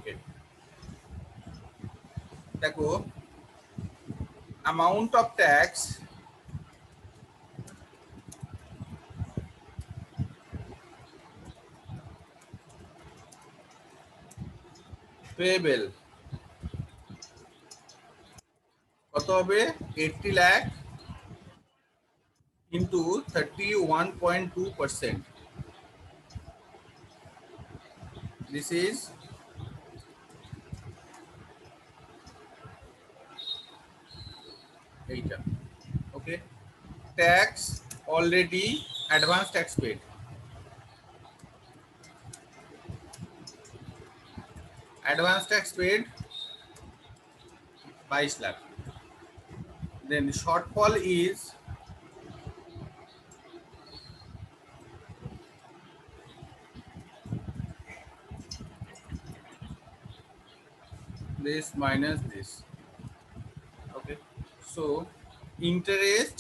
ওকে, দেখো amount of tax payable কত হবে 80 লাখ ইন্টু 31.2%. This is এইটা. Okay, tax already advance tax paid. Advance tax paid 22 lakh. Then shortfall is this minus this. Okay, so interest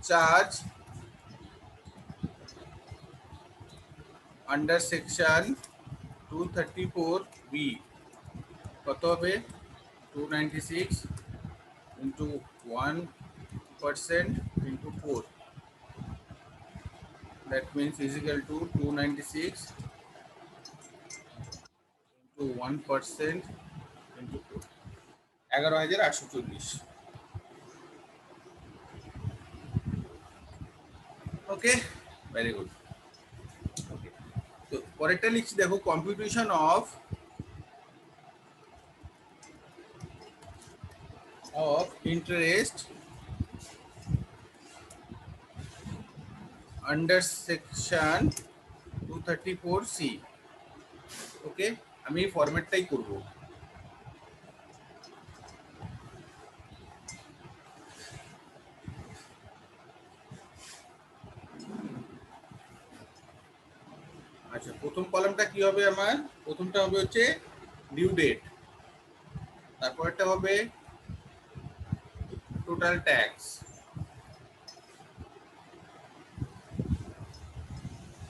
charge under section 234B কত হবে 296 into 1% into 4. That means is equal to 296 into 1% into 4. 11,840. Okay, very good. ওকে, তো পরেরটা লিখছি দেখো, computation of interest under section 234C. ওকে, আমি এই ফরম্যাটটাই করব. আচ্ছা, প্রথম কলামটা কি হবে আমার? প্রথমটা হবে হচ্ছে ডিউ ডেট, তারপরটা হবে total tax,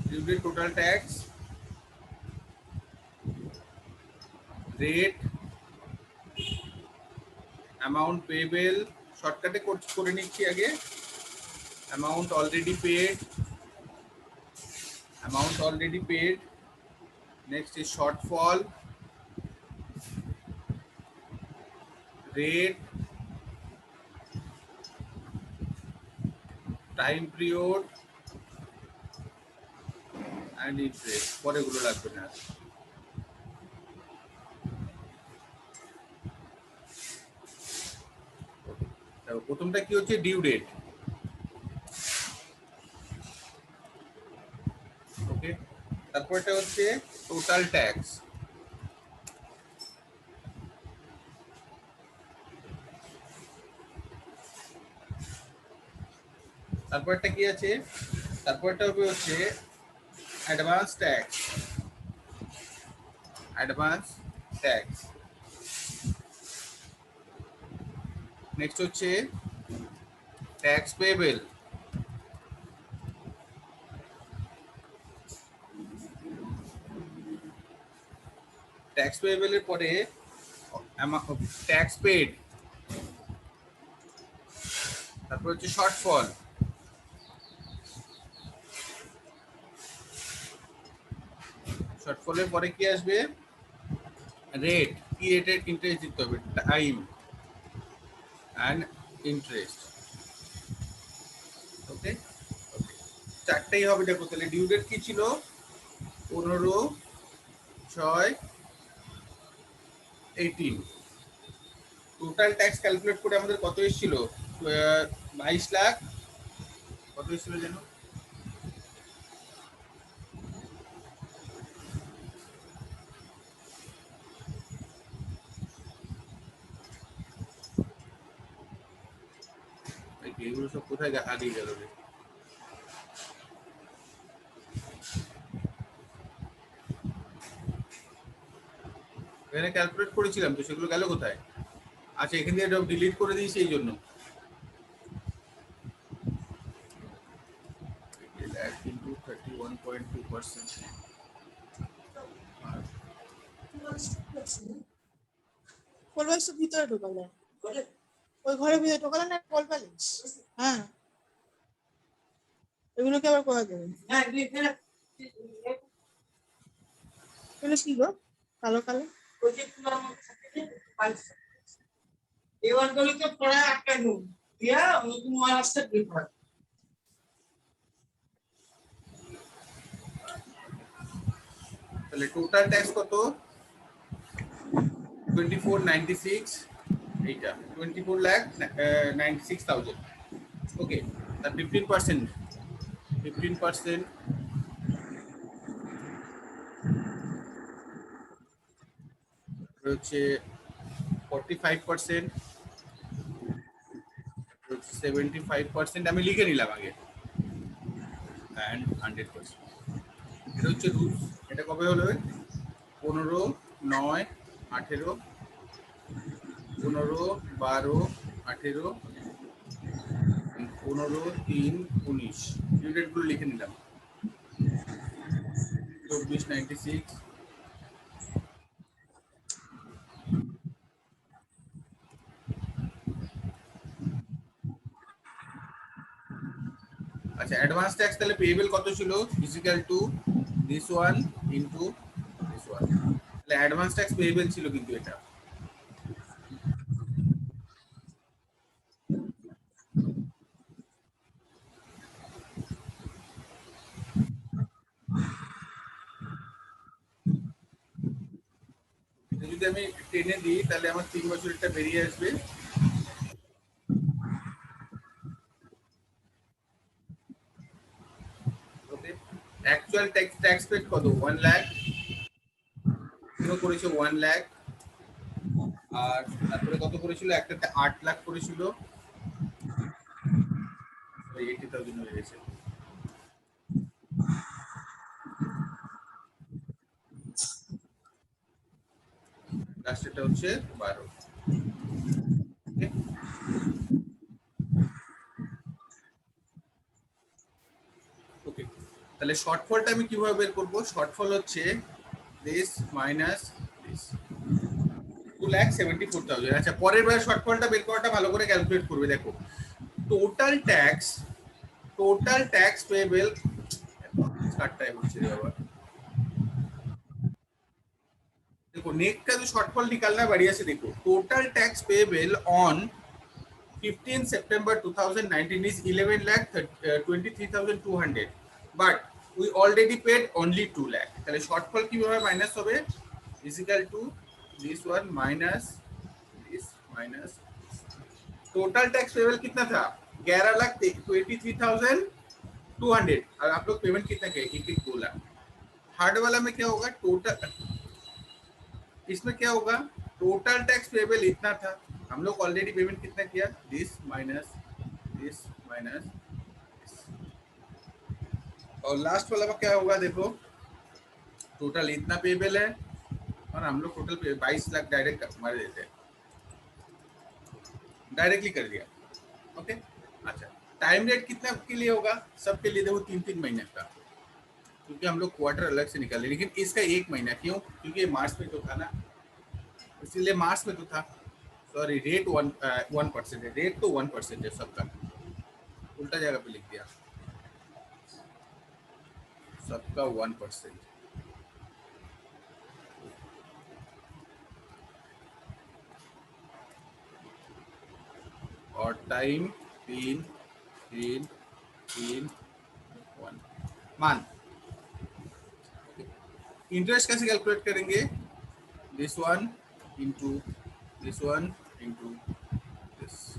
due date total tax, rate, amount payable, শর্টকাটে করে নিচ্ছি আগে, amount already paid, amount already paid. Next is shortfall, rate, time period and interest. পরে গুলো লাগবে না. প্রথমটা কি হচ্ছে ডিউ ডেট. ওকে, তারপরটা হচ্ছে টোটাল ট্যাক্স, তারপরটা কি আছে, তারপরটা হবে হচ্ছে advance tax, advance tax. Next হচ্ছে ট্যাক্স পেয়েবল, ট্যাক্স পেয়েবলের পরে ট্যাক্স পেড, তারপর হচ্ছে শর্টফল, শর্টফলের পরে কি আসবে, রেট, কি রেটের ইন্টারেস্ট দিতে হবে, টাইম অ্যান্ড ইন্টারেস্ট. ওকে, চারটাই হবে. দেখো তাহলে ডিউ ডেট কি ছিল, 15/6/18. টোটাল ট্যাক্স ক্যালকুলেট করে আমাদের কত এসেছিল, 22 লাখ, কত এসেছিল যেন, এগুলো সব কোথায় হারিয়ে গেল রে? এখানে ক্যালকুলেট করেছিলাম তো, সেগুলো গেল কোথায়? আচ্ছা, এখান থেকে ডিলিট করে দিয়েছি এই জন্য. কিন্তু 31.2%. কোলবালিশ তো ভিতরে ঢোকালে ওই ঘরের ভিতরে ঢোকালে না কোলবালিশ হ্যাঁ এগুলোকে আবার করা যাবে এগুলো কি গো কালো কালো এবার গুলোকে পড়ে একটা নুন দিয়া নতুন মাল আসতে দিতে তাহলে টোটাল ট্যাক্স কত 2496 এইটা 24,96,000 ওকে তার 15% হচ্ছে 45% 75% আমি লিখে নিলাম আগে অ্যান্ড 100% এটা হচ্ছে রুলস এটা কবে হলো 15 9 18 15 12 18 15 3 19 এই ডেটগুলো লিখে নিলাম 2496 আচ্ছা অ্যাডভান্স ট্যাক্স তাহলে পেয়েবল কত ছিল equal to this one into this one তাহলে অ্যাডভান্স ট্যাক্স পেয়েবল ছিল কিন্তু এটা এটা যদি আমি টেনে দিই তাহলে আমার 3 বছরেরটা বেরিয়ে আসবে ওকে অ্যাকচুয়াল ট্যাক্স পেড কত 1 লাখ করেছে 1 লাখ আর তারপরে কত করেছিল একটাতে 8 লাখ করেছিল 80,000 হয়ে গেছে লাস্টেরটা হচ্ছে 12 ওকে তাহলে শর্টফলটা আমি কিভাবে বের করব শর্টফল হচ্ছে দিস মাইনাস দিস 2,74,000 আচ্ছা পরের বার শর্টফলটা বের করাটা ভালো করে ক্যালকুলেট করবে দেখো টোটাল ট্যাক্স পেয়েবল কাটটাই হচ্ছে রে বাবা देखो नेट का जो शॉर्टफॉल निकालना बढ़िया से देखो total tax payable on 15 September 2019 is 11,23,200 but we already paid only 2 lakh তাহলে শর্টফল কিভাবে মাইনাস হবে is equal to this one minus this minus total tax payable कितना था 11,23,200 और आप लोग पेमेंट कितना किए 1 लाख थर्ड वाला में क्या होगा टोटल इसमें क्या होगा टोटल टैक्स पेबल इतना था हम लोग ऑलरेडी पेमेंट कितना किया दिस माइनस और लास्ट वाला में क्या होगा देखो टोटल इतना पेबल है और हम लोग टोटल 22 लाख डायरेक्ट मार देते हैं डायरेक्टली कर दिया ओके अच्छा टाइम रेट कितना के लिए होगा सबके लिए देखो 3 महीने का क्योंकि हम लोग क्वार्टर अलग से निकाले लेकिन इसका 1 महीना क्यों क्योंकि मार्च में तो था ना इसलिए मार्च में तो था सॉरी रेट 1% है रेट तो 1% है सबका उल्टा जगह पे लिख दिया सबका 1% और टाइम 3 1 मान इंटरेस्ट कैसे कैलकुलेट करेंगे this one into this one into this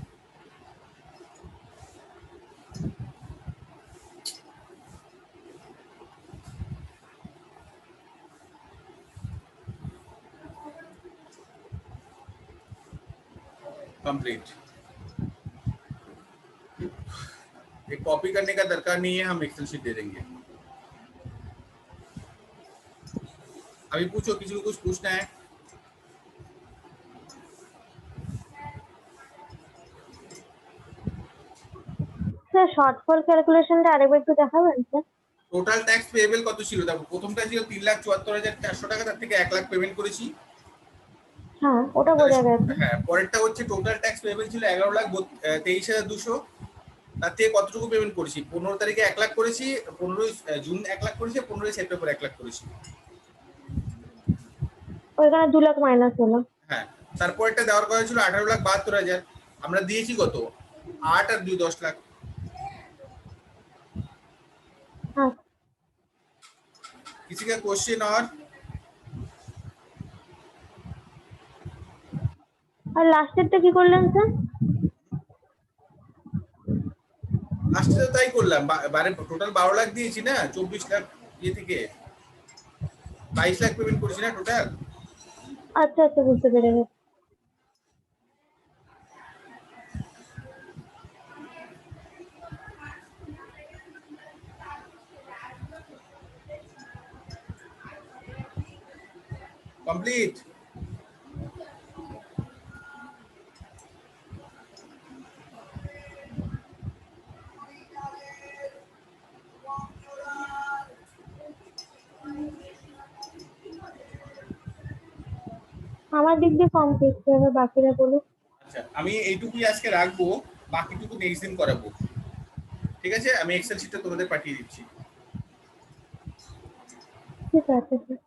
complete एक कॉपी करने का दरकार नहीं है हम एक्सेल शीट दे देंगे अभी पूछो किसी को कुछ पूछना है স্যার শর্টফল ক্যালকুলেশনটা আরেকবার একটু দেখাবেন স্যার টোটাল ট্যাক্স পেয়েবল কত ছিল? দেখো প্রথমটা ছিল 3,74,400 টাকা, তার থেকে 1 লাখ পেমেন্ট করেছি। হ্যাঁ ওটা বোঝা গেছে। হ্যাঁ, পরেরটা হচ্ছে টোটাল ট্যাক্স পেয়েবল ছিল 11,23,200, তার থেকে কতটুকু পেমেন্ট করেছি? 15 তারিখে 1 লাখ করেছি, 15 জুন 1 লাখ করেছি, 15 সেপ্টেম্বর 1 লাখ করেছি। ওইখানে 2 লাখ মাইনাস হলো। হ্যাঁ, তারপরটা দেওয়ার কথা ছিল 18,72,000, আমরা দিয়েছি কত? 8 আর 2 10 লাখ। হ্যাঁ किसी का क्वेश्चन? और আর লাস্টেরটা কি করলেন স্যার? লাস্টে তো তাই করলাম, টোটাল 12 লাখ দিয়েছি না, 24 লাখ ইয়ে থেকে 22 লাখ পেমেন্ট করেছি না টোটাল। আচ্ছা আচ্ছা বুঝতে পেরে গেছি। কমপ্লিট। আমার দিক দিয়ে কমপ্লিট, এবার বাকিরা বলুন। আচ্ছা, আমি এইটুকুই আজকে রাখবো, বাকিটুকু নেক্সট দিন করাবো, ঠিক আছে? আমি এক্সেল শিটটা তোমাদের পাঠিয়ে দিচ্ছি। ঠিক আছে স্যার।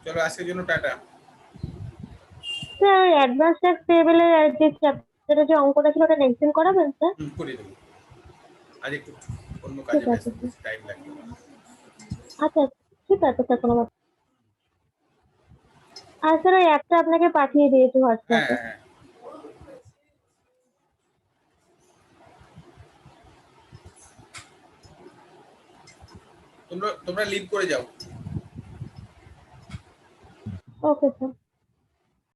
চলো আজকের জন্য টাটা। স্যার অ্যাডভান্স ট্যাক্স পেয়েবলের যে চ্যাপ্টারে যে অঙ্কটা ছিল ওটা নেক্সট দিন করাবেন স্যার? করে দেবো, আজ একটু অন্য ঠিক কাজে আছে ব্যস্ত, টাইম লাগবে। আচ্ছা ঠিক আছে স্যার, কোনো ব্যাপার। আর স্যার ওই অ্যাপটা আপনাকে পাঠিয়ে দিয়েছি হ্যাঁ হোয়াটসঅ্যাপে। হ্যাঁ, তোমরা লিভ করে যাও। Okay sir.